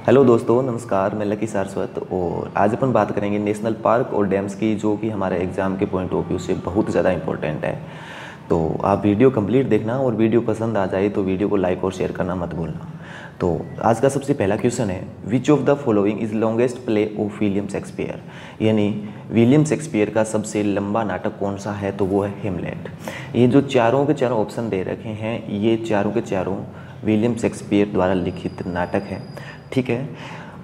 Hello दोस्तों, नमस्कार। मैं लकी सारस्वत और आज अपन बात करेंगे नेशनल पार्क और डैम्स की, जो कि हमारे एग्ज़ाम के पॉइंट ऑफ व्यू से बहुत ज़्यादा इंपॉर्टेंट है। तो आप वीडियो कंप्लीट देखना और वीडियो पसंद आ जाए तो वीडियो को लाइक और शेयर करना मत भूलना। तो आज का सबसे पहला क्वेश्चन है, विच of the following is longest play of William Shakespeare. यानी विलियम शेक्सपियर का सबसे लंबा नाटक कौन सा है, तो वो है हेमलेट। ये जो चारों के चारों ऑप्शन दे रखे हैं, ये चारों के चारों विलियम शेक्सपियर द्वारा लिखित नाटक है। ठीक है,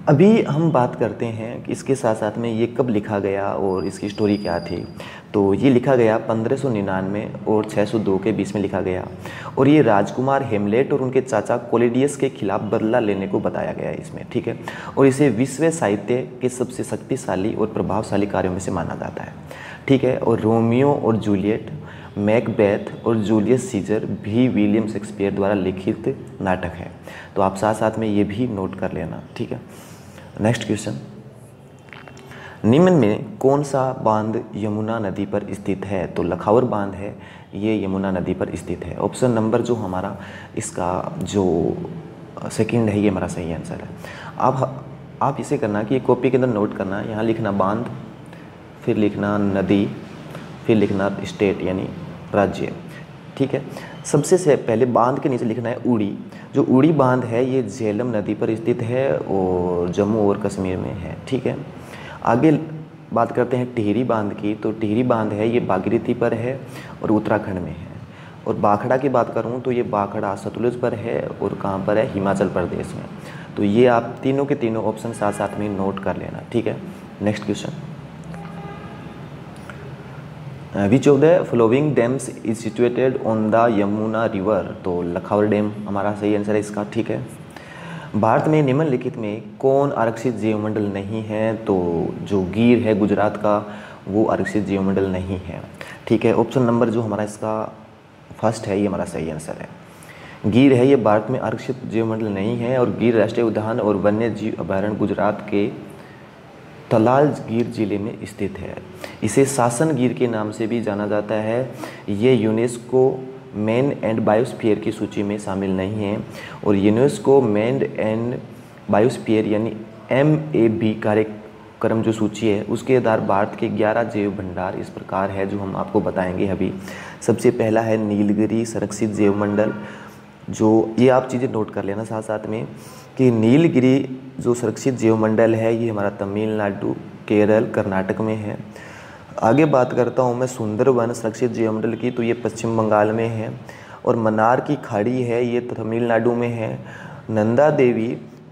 अभी हम बात करते हैं कि इसके साथ साथ में ये कब लिखा गया और इसकी स्टोरी क्या थी। तो ये लिखा गया 1599 और 602 के बीच में लिखा गया और ये राजकुमार हेमलेट और उनके चाचा कोलिडियस के खिलाफ बदला लेने को बताया गया है इसमें। ठीक है, और इसे विश्व साहित्य के सबसे शक्तिशाली और प्रभावशाली कार्यों में से माना जाता है। ठीक है, और रोमियो और जूलियट, मैकबेथ और जूलियस सीजर भी विलियम शेक्सपियर द्वारा लिखित नाटक है। तो आप साथ साथ में ये भी नोट कर लेना। ठीक है, नेक्स्ट क्वेश्चन, निम्न में कौन सा बांध यमुना नदी पर स्थित है। तो लखावर बांध है, ये यमुना नदी पर स्थित है। ऑप्शन नंबर जो हमारा इसका जो सेकंड है, ये हमारा सही आंसर है। आप इसे करना कि कॉपी के अंदर नोट करना, यहाँ लिखना बांध, फिर लिखना नदी, फिर लिखना स्टेट यानी राज्य। ठीक है, सबसे से पहले बांध के नीचे लिखना है उड़ी। जो उड़ी बांध है ये झेलम नदी पर स्थित है और जम्मू और कश्मीर में है। ठीक है, आगे बात करते हैं टिहरी बांध की। तो टिहरी बांध है ये भागीरथी पर है और उत्तराखंड में है। और बाखड़ा की बात करूँ तो ये बाखड़ा सतलुज पर है और कहाँ पर है, हिमाचल प्रदेश में। तो ये आप तीनों के तीनों ऑप्शन साथ साथ में नोट कर लेना। ठीक है, next question, which of the following dams is situated on the Yamuna river. तो लखावर डैम हमारा सही आंसर है इसका। ठीक है, भारत में निम्नलिखित में कौन आरक्षित जीवमंडल नहीं है। तो जो गिर है गुजरात का, वो आरक्षित जीवमंडल नहीं है। ठीक है, ऑप्शन नंबर जो हमारा इसका फर्स्ट है, ये हमारा सही आंसर है। गिर है ये भारत में आरक्षित जीवमंडल नहीं है और गिर राष्ट्रीय उद्यान और वन्य जीव अभयारण्य गुजरात के तलाल गिर जिले में स्थित है। इसे शासन गिर के नाम से भी जाना जाता है। ये यूनेस्को मैन एंड बायोस्फीयर की सूची में शामिल नहीं है और यूनेस्को मैन एंड बायोस्फीयर यानी MAB कार्यक्रम जो सूची है, उसके आधार भारत के 11 जैव भंडार इस प्रकार है, जो हम आपको बताएंगे अभी। सबसे पहला है नीलगिरी संरक्षित जैव मंडल। जो ये आप चीज़ें नोट कर लेना साथ साथ में कि नीलगिरी जो संरक्षित जैव मंडल है, ये हमारा तमिलनाडु, केरल, कर्नाटक में है। आगे बात करता हूँ मैं सुंदरवन संरक्षित जैव मंडल की। तो ये पश्चिम बंगाल में है। और मन्नार की खाड़ी है, ये तमिलनाडु में है। नंदा देवी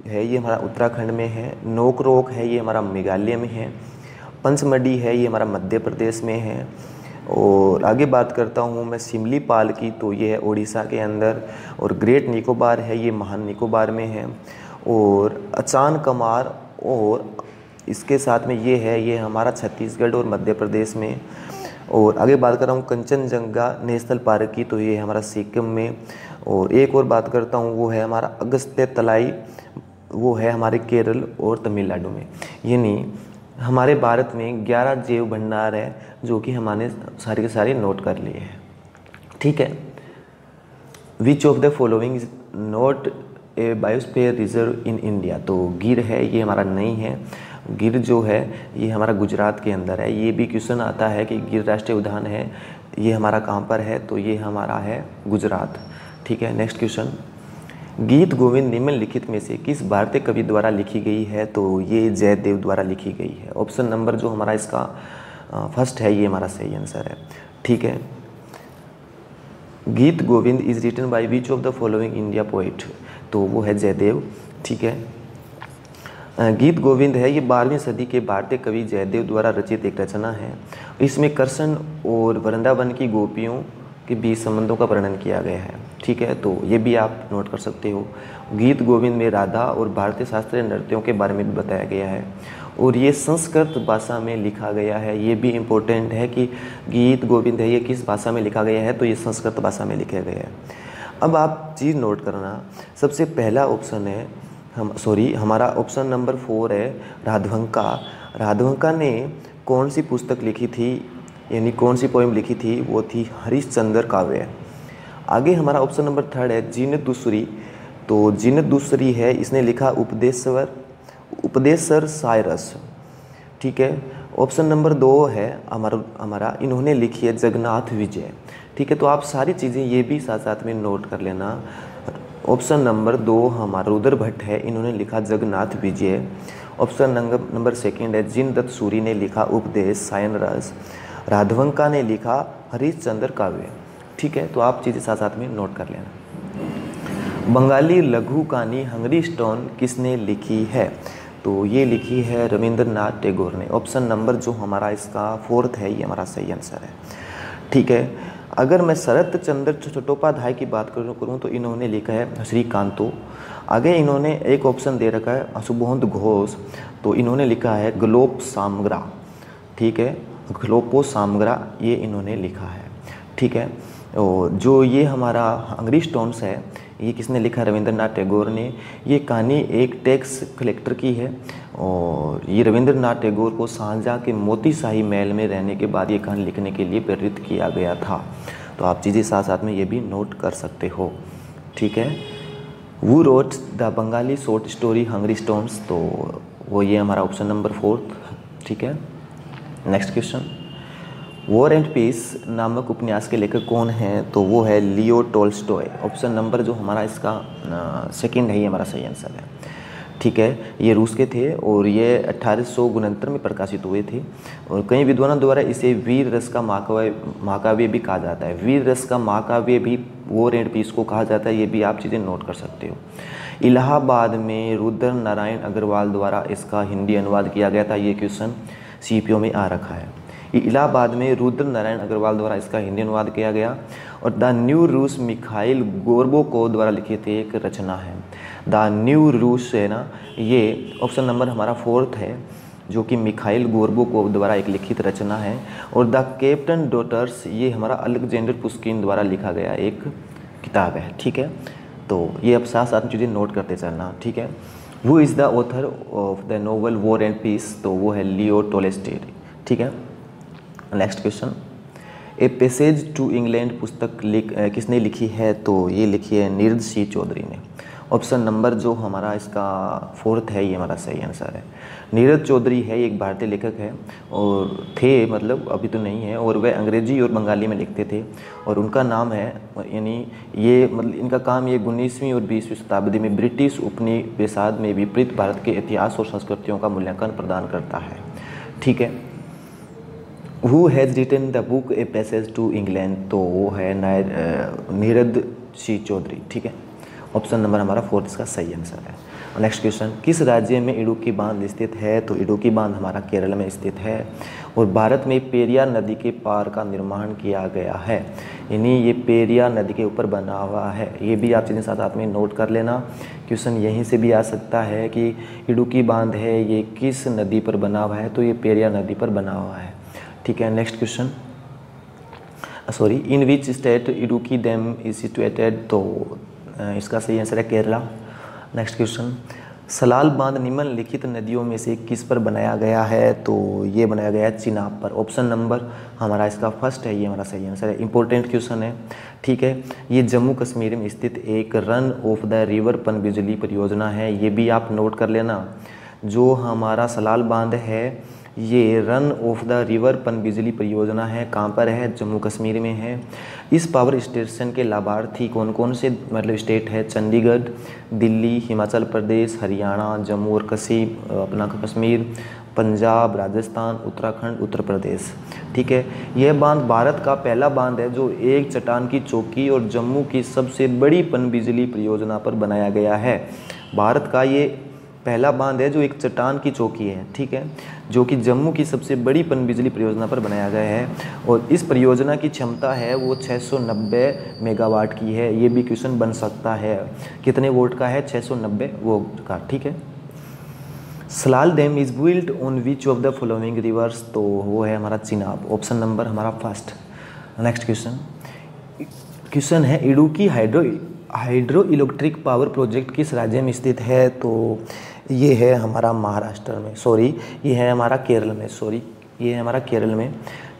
है, ये हमारा उत्तराखंड में है। नोकरोक है, ये हमारा मेघालय में है। पंचमढ़ी है, ये हमारा मध्य प्रदेश में है। और आगे बात करता हूँ मैं सिमलीपाल की। तो ये है उड़ीसा के अंदर। और ग्रेट निकोबार है, ये महान निकोबार में है। और अचान कमार और इसके साथ में ये है, ये हमारा छत्तीसगढ़ और मध्य प्रदेश में। और आगे बात कर रहा हूँ कंचनजंगा नेशनल पार्क की। तो ये हमारा सिक्किम में। और एक और बात करता हूँ, वो है हमारा अगस्त्य तलाई, वो है हमारे केरल और तमिलनाडु में। यानी हमारे भारत में 11 जैव भंडार है, जो कि हमने सारे के सारे नोट कर लिए हैं। ठीक है, विच of the following is not a biosphere reserve in India. तो गिर है, ये हमारा नहीं है। गिर जो है ये हमारा गुजरात के अंदर है। ये भी क्वेश्चन आता है कि गिर राष्ट्रीय उद्यान है, ये हमारा कहाँ पर है। तो ये हमारा है गुजरात। ठीक है, नेक्स्ट क्वेश्चन, गीत गोविंद निम्नलिखित में से किस भारतीय कवि द्वारा लिखी गई है। तो ये जयदेव द्वारा लिखी गई है। ऑप्शन नंबर जो हमारा इसका फर्स्ट है, ये हमारा सही आंसर है। ठीक है, Geet Govind is written by which of the following India poet. तो वो है जयदेव। ठीक है, गीत गोविंद है, ये 12वीं सदी के भारतीय कवि जयदेव द्वारा रचित एक रचना है। इसमें कृष्ण और वृंदावन की गोपियों के बीच संबंधों का वर्णन किया गया है। ठीक है, तो ये भी आप नोट कर सकते हो। गीत गोविंद में राधा और भारतीय शास्त्रीय नृत्यों के बारे में भी बताया गया है और ये संस्कृत भाषा में लिखा गया है। ये भी इम्पोर्टेंट है कि गीत गोविंद है, ये किस भाषा में लिखा गया है। तो ये संस्कृत भाषा में लिखा गया है। अब आप चीज़ नोट करना, सबसे पहला ऑप्शन है हमारा ऑप्शन नंबर 4 है राधवंका। राधवंका ने कौन सी पुस्तक लिखी थी, यानी कौन सी पोएम लिखी थी, वो थी हरिश्चंद्र काव्य। आगे हमारा ऑप्शन नंबर 3 है जीनत दूसरी। तो जीनत दूसरी है, इसने लिखा उपदेश्वर उपदेशर सायरस, ठीक है। ऑप्शन नंबर 2 है हमारा इन्होंने लिखी है जगन्नाथ विजय, ठीक है। तो आप सारी चीज़ें ये भी साथ साथ में नोट कर लेना। ऑप्शन नंबर 2 हमारा रुद्र भट्ट है, इन्होंने लिखा जगन्नाथ विजय। ऑप्शन नंबर 2 है जिनदत्त सूरी ने लिखा उपदेश सायन रस। राघवंका ने लिखा हरिश्चंद्र काव्य, ठीक है। तो आप चीज़ें साथ साथ में नोट कर लेना। बंगाली लघु कहानी हंगरी स्टोन किसने लिखी है? तो ये लिखी है रविंद्रनाथ टैगोर ने। ऑप्शन नंबर जो हमारा इसका 4 है, ये हमारा सही आंसर है, ठीक है। अगर मैं शरत चंद्र चट्टोपाध्याय की बात करूँ तो इन्होंने लिखा है श्रीकांतो। आगे इन्होंने एक ऑप्शन दे रखा है सुबोध घोष, तो इन्होंने लिखा है ग्लोप सामग्रा, ठीक है। ग्लोपो सामग्रा ये इन्होंने लिखा है, ठीक है। और जो ये हमारा हंगरी स्टोन्स है, ये किसने लिखा है? रविंद्रनाथ टैगोर ने। ये कहानी एक टैक्स कलेक्टर की है और ये रविंद्रनाथ टैगोर को शाहजहाँ के मोतीशाही महल में रहने के बाद ये कहानी लिखने के लिए प्रेरित किया गया था। तो आप चीज़ें साथ साथ में ये भी नोट कर सकते हो, ठीक है। वो wrote the Bengali short story Hungry Stones, तो वो ये हमारा ऑप्शन नंबर 4, ठीक है। Next question, War and Peace नामक उपन्यास के लेखक कौन हैं? तो वो है लियो टोल्स्टॉय। ऑप्शन नंबर जो हमारा इसका 2 है, ये हमारा सही आंसर है, ठीक है। ये रूस के थे और ये 1869 में प्रकाशित हुए थे और कई विद्वानों द्वारा इसे वीर रस का महाकाव्य भी कहा जाता है। वीर रस का महाकाव्य भी वॉर एंड पीस को कहा जाता है, ये भी आप चीज़ें नोट कर सकते हो। इलाहाबाद में रुद्र नारायण अग्रवाल द्वारा इसका हिंदी अनुवाद किया गया था। ये क्वेश्चन CPO में आ रखा है। इलाहाबाद में रुद्र नारायण अग्रवाल द्वारा इसका हिंदी अनुवाद किया गया और द न्यू रूस मिखाइल गोर्बोकोव द्वारा लिखित एक रचना है। द न्यू रूस है ना, ये ऑप्शन नंबर हमारा 4 है, जो कि मिखाइल गोर्बोकोव द्वारा एक लिखित रचना है। और द कैप्टन डॉटर्स ये हमारा अलेक्जेंडर पुस्किन द्वारा लिखा गया एक किताब है, ठीक है। तो ये अब साथ साथ चीज़ें नोट करते चलना, ठीक है। Who is the author of the novel War and Peace, तो वो है लियो टोल्स्टॉय, ठीक है। Next question, A passage to England पुस्तक किसने लिखी है? तो ये लिखी है नीरज सिंह चौधरी ने। ऑप्शन नंबर जो हमारा इसका 4 है, ये हमारा सही आंसर है। नीरज चौधरी है, एक भारतीय लेखक है और थे, मतलब अभी तो नहीं है, और वह अंग्रेजी और बंगाली में लिखते थे और उनका नाम है, यानी ये मतलब इनका काम ये 19वीं और 20वीं शताब्दी में ब्रिटिश उपनिवेशाद में विपरीत भारत के इतिहास और संस्कृतियों का मूल्यांकन प्रदान करता है, ठीक है। Who has written the book a passage to England? तो वो है नीरज सिंह चौधरी, ठीक है। ऑप्शन नंबर हमारा 4 इसका सही आंसर है। नेक्स्ट क्वेश्चन, किस राज्य में इडुक्की बांध स्थित है? तो इडुक्की बांध हमारा केरल में स्थित है और भारत में पेरियार नदी के पार का निर्माण किया गया है, यानी ये पेरियार नदी के ऊपर बना हुआ है। ये भी आप चीज़ें साथ साथ में नोट कर लेना। क्वेश्चन यहीं से भी आ सकता है कि इडुक्की बांध है ये किस नदी पर बना हुआ है? तो ये पेरियार नदी पर बना हुआ है, ठीक है। Next question, sorry, in which state Idukki dam is situated? तो इसका सही आंसर है केरला। नेक्स्ट क्वेश्चन, सलाल बांध निम्नलिखित नदियों में से किस पर बनाया गया है? तो ये बनाया गया है चिनाब पर। ऑप्शन नंबर हमारा इसका 1 है, ये हमारा सही आंसर है। इंपॉर्टेंट क्वेश्चन है, ठीक है। ये जम्मू कश्मीर में स्थित एक रन ऑफ द रिवर पनबिजली परियोजना है, ये भी आप नोट कर लेना। जो हमारा सलाल बांध है ये रन ऑफ द रिवर पनबिजली परियोजना है, कहाँ पर है? जम्मू कश्मीर में है। इस पावर स्टेशन के लाभार्थी कौन कौन से मतलब स्टेट है? चंडीगढ़, दिल्ली, हिमाचल प्रदेश, हरियाणा, जम्मू और अपना कश्मीर, पंजाब, राजस्थान, उत्तराखंड, उत्तर प्रदेश, ठीक है। यह बांध भारत का पहला बांध है जो एक चट्टान की चौकी और जम्मू की सबसे बड़ी पनबिजली परियोजना पर बनाया गया है। भारत का ये पहला बांध है जो एक चट्टान की चौकी है, ठीक है, जो कि जम्मू की सबसे बड़ी पनबिजली परियोजना पर बनाया गया है और इस परियोजना की क्षमता है वो 690 मेगावाट की है। ये भी क्वेश्चन बन सकता है, कितने वोल्ट का है? 690 वोल्ट का, ठीक है। Salal dam is built on which of the following rivers? तो वो है हमारा चिनाब। ऑप्शन नंबर हमारा 1। नेक्स्ट क्वेश्चन है Idukki hydro electric power project किस राज्य में स्थित है? तो ये है हमारा महाराष्ट्र में, सॉरी ये है हमारा केरल में, ये है हमारा केरल में,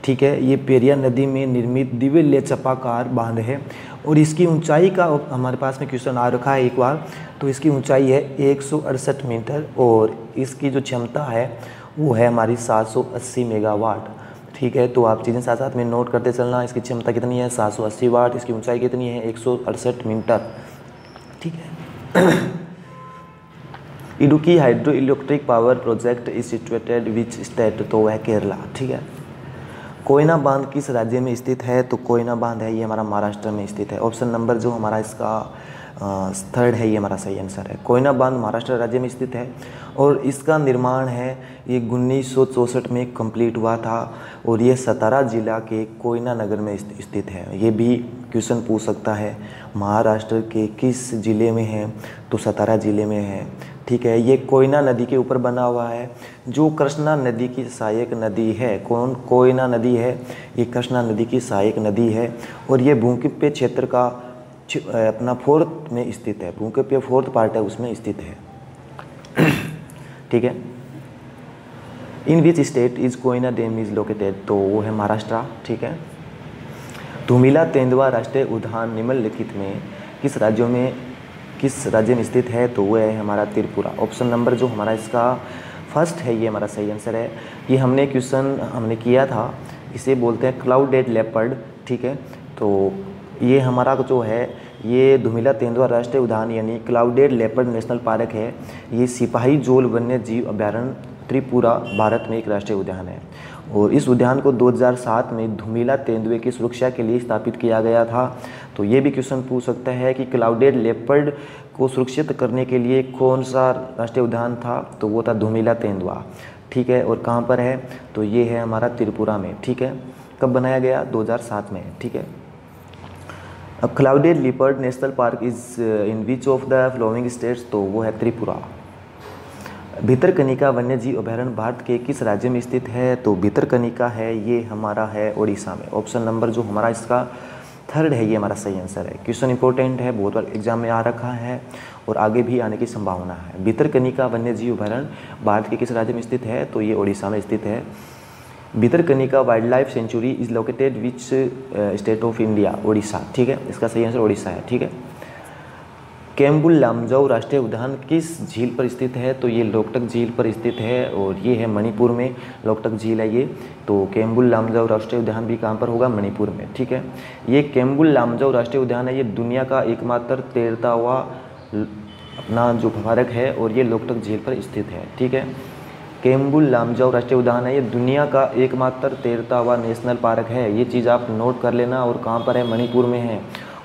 ठीक है। ये पेरियार नदी में निर्मित दिव्य चपाकार बांध है और इसकी ऊंचाई का हमारे पास में क्वेश्चन आ रखा है एक बार, तो इसकी ऊंचाई है 168 मीटर और इसकी जो क्षमता है वो है हमारी 780 मेगावाट। ठीक है, तो आप चीज़ें साथ साथ में नोट करते चलना। इसकी क्षमता कितनी है 780 वाट, इसकी ऊंचाई कितनी है 168 मीटर। ठीक है। Idukki hydro electric power project is situated which state, तो वह केरला। ठीक है। कोयना बांध किस राज्य में स्थित है, तो कोयना बांध है ये हमारा महाराष्ट्र में स्थित है। ऑप्शन नंबर जो हमारा इसका थर्ड है ये हमारा सही आंसर है। कोयना बांध महाराष्ट्र राज्य में स्थित है और इसका निर्माण है ये 1964 में कंप्लीट हुआ था और ये सतारा जिला के कोयना नगर में स्थित है। ये भी क्वेश्चन पूछ सकता है महाराष्ट्र के किस ज़िले में है, तो सतारा ज़िले में है। ठीक है, ये कोयना नदी के ऊपर बना हुआ है जो कृष्णा नदी की सहायक नदी है। कोयना नदी है ये कृष्णा नदी की सहायक नदी है और ये भूकंपीय क्षेत्र का अपना फोर्थ में स्थित है, भूकंपीय फोर्थ पार्ट है उसमें स्थित है। ठीक है। In which state is Koyna dam is located, तो वो है महाराष्ट्र। ठीक है। धुमिला तेंदुआ राष्ट्रीय उद्यान निम्नलिखित में किस राज्य में स्थित है, तो वो है हमारा त्रिपुरा। ऑप्शन नंबर जो हमारा इसका फर्स्ट है ये हमारा सही आंसर है। ये हमने क्वेश्चन किया था, इसे बोलते हैं क्लाउडेड लेपर्ड। ठीक है, तो ये हमारा जो है ये धुमिला तेंदुआ राष्ट्रीय उद्यान यानी क्लाउडेड लेपर्ड नेशनल पार्क है। ये सिपाही जोल वन्य जीव अभ्यारण्य त्रिपुरा भारत में एक राष्ट्रीय उद्यान है और इस उद्यान को 2007 में धुमिला तेंदुए की सुरक्षा के लिए स्थापित किया गया था। तो ये भी क्वेश्चन पूछ सकता है कि क्लाउडेड लेपर्ड को सुरक्षित करने के लिए कौन सा राष्ट्रीय उद्यान था, तो वो था धुमिला तेंदुआ। ठीक है, और कहाँ पर है, तो ये है हमारा त्रिपुरा में। ठीक है, कब बनाया गया 2007 में। ठीक है। अब clouded leopard national park is in which of the following states, तो वो है त्रिपुरा। भितरकनिका वन्य जीव अभयारण्य भारत के किस राज्य में स्थित है, तो भितरकनिका है ये हमारा है उड़ीसा में। ऑप्शन नंबर जो हमारा इसका थर्ड है ये हमारा सही आंसर है। क्वेश्चन इंपॉर्टेंट है, बहुत बार एग्जाम में आ रखा है और आगे भी आने की संभावना है। भितरकनिका वन्य जीव अभयारण्य भारत के किस राज्य में स्थित है, तो ये उड़ीसा में स्थित है। Bhitarkanika wild life sanctuary is located which state of India, Orissa. ठीक है, इसका सही आंसर उड़ीसा है। ठीक है। केम्बुल लामजाऊ राष्ट्रीय उद्यान किस झील पर स्थित है, तो ये लोकटक झील पर स्थित है और ये है मणिपुर में लोकटक झील है ये। तो केम्बुल लामजाऊ राष्ट्रीय उद्यान भी कहाँ पर होगा, मणिपुर में। ठीक है, ये केम्बुल लामजाऊ राष्ट्रीय उद्यान है, ये दुनिया का एकमात्र तैरता हुआ अपना जो पार्क है और ये लोकटक झील पर स्थित है। ठीक है, केम्बुल लामजाऊ राष्ट्रीय उद्यान है, ये दुनिया का एकमात्र तैरता हुआ नेशनल पार्क है। ये चीज़ आप नोट कर लेना। और कहाँ पर है, मणिपुर में है।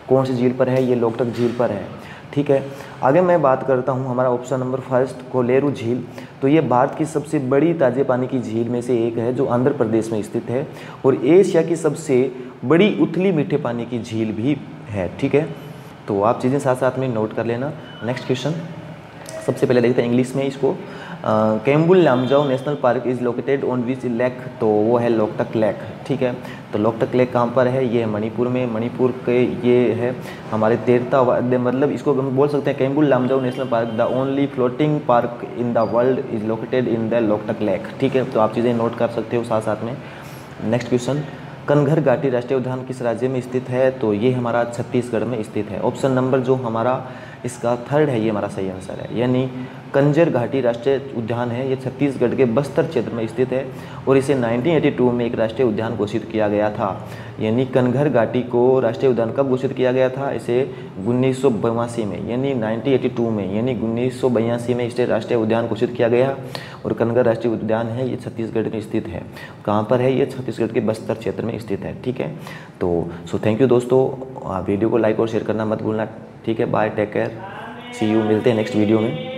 कौन सी झील पर है, ये लोकटक झील पर है। ठीक है, आगे मैं बात करता हूँ हमारा ऑप्शन नंबर फर्स्ट कोलेरू झील। तो ये भारत की सबसे बड़ी ताजे पानी की झील में से एक है जो आंध्र प्रदेश में स्थित है और एशिया की सबसे बड़ी उथली मीठे पानी की झील भी है। ठीक है, तो आप चीज़ें साथ साथ में नोट कर लेना। नेक्स्ट क्वेश्चन सबसे पहले देखते हैं इंग्लिश में इसको। Keibul Lamjao national park is located on which lake, तो वो है लोकटक लेक। ठीक है, तो लोकटक लेक कहाँ पर है, ये है मणिपुर में। मणिपुर के ये है हमारे तैरता हुआ, मतलब इसको हम बोल सकते हैं Keibul Lamjao national park the only floating park in the world is located in the Loktak lake. ठीक है, तो आप चीज़ें नोट कर सकते हो साथ साथ में। नेक्स्ट क्वेश्चन, कनघर घाटी राष्ट्रीय उद्यान किस राज्य में स्थित है, तो ये हमारा छत्तीसगढ़ में स्थित है। ऑप्शन नंबर जो हमारा इसका थर्ड है ये हमारा सही आंसर है, यानी कंजर घाटी राष्ट्रीय उद्यान है, ये छत्तीसगढ़ के बस्तर क्षेत्र में स्थित है और इसे 1982 में एक राष्ट्रीय उद्यान घोषित किया गया था। यानी कनघर घाटी को राष्ट्रीय उद्यान कब घोषित किया गया था, इसे 1982 में, यानी 1982 में, यानी 1982 में इसे राष्ट्रीय उद्यान घोषित किया गया। और कनघर राष्ट्रीय उद्यान है ये छत्तीसगढ़ में स्थित है। कहाँ पर है, ये छत्तीसगढ़ के बस्तर क्षेत्र में स्थित है। ठीक है, तो थैंक यू दोस्तों, वीडियो को लाइक और शेयर करना मत भूलना। ठीक है, bye, take care, see you, मिलते हैं नेक्स्ट वीडियो में।